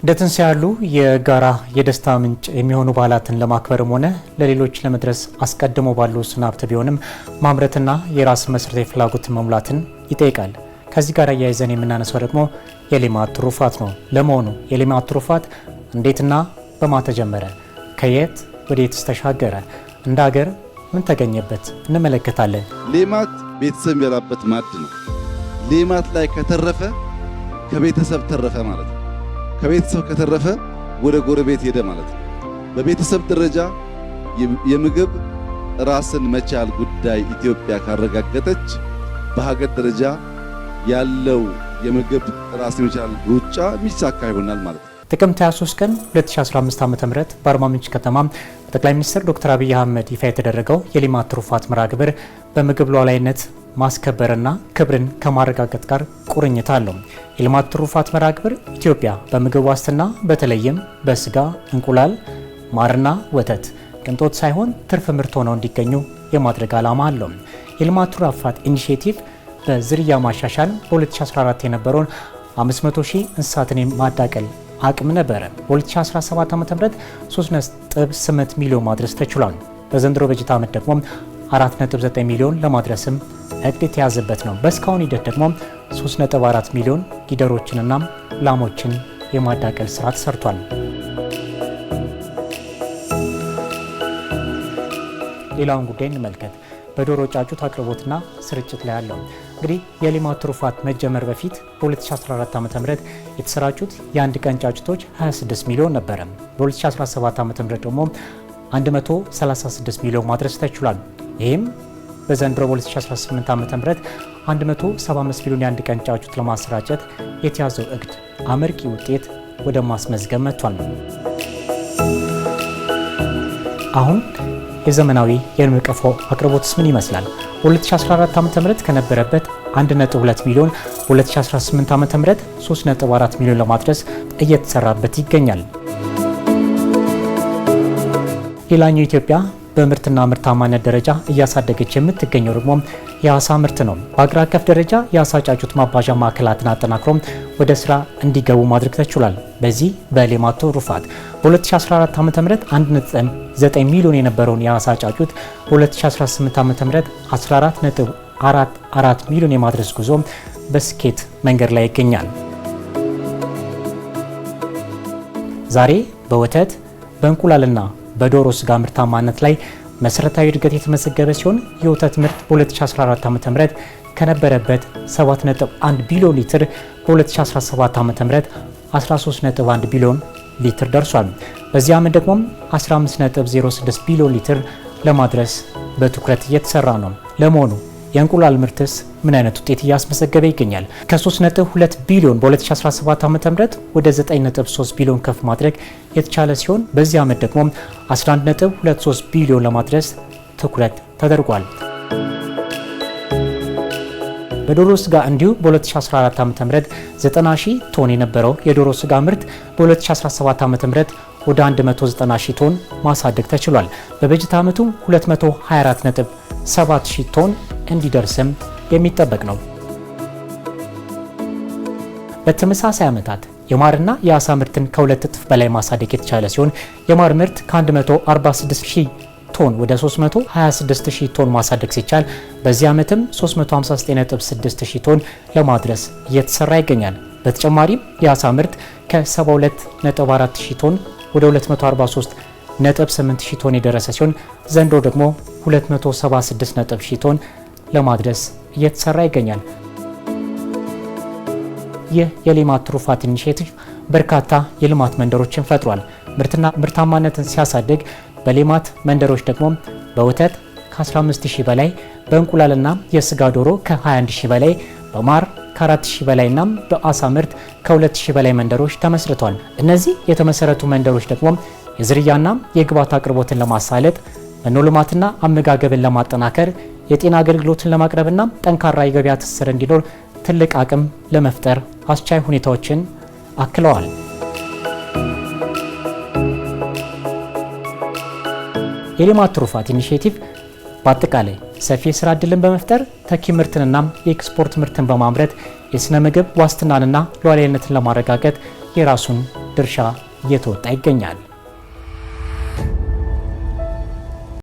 እንደትንሳ ያሉ የጋራ የደስታ ምንጭ የሚሆኑ በዓላትን ለማክበርም ሆነ ለሌሎች ለመድረስ አስቀድሞ ባሉ ውስን ሀብት ቢሆንም ማምረትና የራስ መሰረታዊ ፍላጎትን መሙላትን ይጠይቃል። ከዚህ ጋር አያይዘን የምናነሳው ደግሞ የሌማት ትሩፋት ነው። ለመሆኑ የሌማት ትሩፋት እንዴትና በማን ተጀመረ? ከየት ወዴትስ ተሻገረ? እንደ ሀገር ምን ተገኘበት? እንመለከታለን። ሌማት ቤተሰብ የሚበላበት ማዕድ ነው። ሌማት ላይ ከተረፈ ከቤተሰብ ተረፈ ማለት ነው። ከቤተሰብ ከተረፈ ወደ ጎረቤት ሄደ ማለት ነው። በቤተሰብ ደረጃ የምግብ ራስን መቻል ጉዳይ ኢትዮጵያ ካረጋገጠች በሀገር ደረጃ ያለው የምግብ ራስን መቻል ሩጫ የሚሳካ ይሆናል ማለት ነው። ጥቅምት 23 ቀን 2015 ዓ.ም በአርባ ምንጭ ከተማ ጠቅላይ ሚኒስትር ዶክተር አብይ አህመድ ይፋ የተደረገው የሌማት ትሩፋት መርሃ ግብር በምግብ ሉዓላዊነት ማስከበርና ክብርን ከማረጋገጥ ጋር ቁርኝት አለው። የሌማት ትሩፋት መርሃ ግብር ኢትዮጵያ በምግብ ዋስትና በተለይም በስጋ፣ እንቁላል፣ ማርና ወተት ቅንጦት ሳይሆን ትርፍ ምርት ሆነው እንዲገኙ የማድረግ ዓላማ አለው። የሌማት ትሩፋት ኢኒሼቲቭ በዝርያ ማሻሻል በ2014 የነበረውን 500,000 እንስሳትን ማዳቀል አቅም ነበረ። በ2017 ዓ.ም 3.8 ሚሊዮን ማድረስ ተችሏል። በዘንድሮ በጀት ዓመት ደግሞ 4.9 ሚሊዮን ለማድረስም እቅድ የተያዘበት ነው። በእስካሁን ሂደት ደግሞ 3.4 ሚሊዮን ጊደሮችንና ላሞችን የማዳቀል ስራ ተሰርቷል። ሌላውን ጉዳይ እንመልከት። በዶሮ ጫጩት አቅርቦትና ስርጭት ላይ ያለው እንግዲህ የሌማት ትሩፋት መጀመር በፊት በ2014 ዓ.ም የተሰራጩት የአንድ ቀን ጫጩቶች 26 ሚሊዮን ነበረ። በ2017 ዓ.ም ደግሞ 136 ሚሊዮን ማድረስ ተችሏል። ይህም በዘንድሮ በ2018 ዓ.ም 175 ሚሊዮን የአንድ ቀን ጫጩት ለማሰራጨት የተያዘው እቅድ አመርቂ ውጤት ወደ ማስመዝገብ መጥቷል። አሁን የዘመናዊ የንብ ቀፎ አቅርቦትስ ምን ይመስላል? በ2014 ዓ.ም ከነበረበት 1.2 ሚሊዮን በ2018 ዓ.ም 3.4 ሚሊዮን ለማድረስ እየተሰራበት ይገኛል። ሌላኛው ኢትዮጵያ በምርትና ምርታማነት ደረጃ እያሳደገች የምትገኘው ደግሞ የአሳ ምርት ነው። በአገር አቀፍ ደረጃ የአሳ ጫጩት ማባዣ ማዕከላትን አጠናክሮ ወደ ስራ እንዲገቡ ማድረግ ተችሏል። በዚህ በሌማት ትሩፋት በ2014 ዓ.ም 1.9 ሚሊዮን የነበረውን የአሳ ጫጩት በ2018 ዓ.ም 14.44 ሚሊዮን የማድረስ ጉዞ በስኬት መንገድ ላይ ይገኛል። ዛሬ በወተት በእንቁላልና በዶሮ ስጋ ምርታማነት ላይ መሰረታዊ እድገት የተመዘገበ ሲሆን የወተት ምርት በ2014 ዓ.ም ከነበረበት 7.1 ቢሊዮን ሊትር በ2017 ዓ.ም 13.1 ቢሊዮን ሊትር ደርሷል። በዚህ ዓመት ደግሞ 15.06 ቢሊዮን ሊትር ለማድረስ በትኩረት እየተሰራ ነው። ለመሆኑ የእንቁላል ምርትስ ምን አይነት ውጤት እያስመዘገበ ይገኛል? ከ3.2 ቢሊዮን በ2017 ዓ.ም ወደ 9.3 ቢሊዮን ከፍ ማድረግ የተቻለ ሲሆን በዚህ ዓመት ደግሞ 11.23 ቢሊዮን ለማድረስ ትኩረት ተደርጓል። በዶሮ ስጋ እንዲሁ በ2014 ዓ.ም 90,000 ቶን የነበረው የዶሮ ስጋ ምርት በ2017 ዓ.ም ወደ 190,000 ቶን ማሳደግ ተችሏል። በበጀት ዓመቱ 224.7 ቶን እንዲደርስም የሚጠበቅ ነው። በተመሳሳይ ዓመታት የማርና የአሳ ምርትን ከሁለት እጥፍ በላይ ማሳደግ የተቻለ ሲሆን የማር ምርት ከ146,000 ቶን ወደ 326,000 ቶን ማሳደግ ሲቻል በዚህ ዓመትም 359.6 ቶን ለማድረስ እየተሰራ ይገኛል። በተጨማሪም የአሳ ምርት ከ72.4 ቶን ወደ 243.8 ቶን የደረሰ ሲሆን ዘንድሮ ደግሞ 276.000 ቶን ለማድረስ እየተሰራ ይገኛል። ይህ የሌማት ትሩፋት ኢኒሼቲቭ በርካታ የልማት መንደሮችን ፈጥሯል። ምርትና ምርታማነትን ሲያሳድግ በሌማት መንደሮች ደግሞ በወተት ከ15,000 በላይ፣ በእንቁላልና የስጋ ዶሮ ከ21,000 በላይ፣ በማር ከ4,000 በላይና በአሳ ምርት ከ2,000 በላይ መንደሮች ተመስርተዋል። እነዚህ የተመሰረቱ መንደሮች ደግሞ የዝርያና የግብዓት አቅርቦትን ለማሳለጥ፣ መኖ ልማትና አመጋገብን ለማጠናከር፣ የጤና አገልግሎትን ለማቅረብና ጠንካራ የገበያ ትስስር እንዲኖር ትልቅ አቅም ለመፍጠር አስቻይ ሁኔታዎችን አክለዋል። የሌማት ትሩፋት ኢኒሼቲቭ በአጠቃላይ ሰፊ የስራ ዕድልን በመፍጠር ተኪ ምርትንና የኤክስፖርት ምርትን በማምረት የስነ ምግብ ዋስትናንና ሉዓላዊነትን ለማረጋገጥ የራሱን ድርሻ እየተወጣ ይገኛል።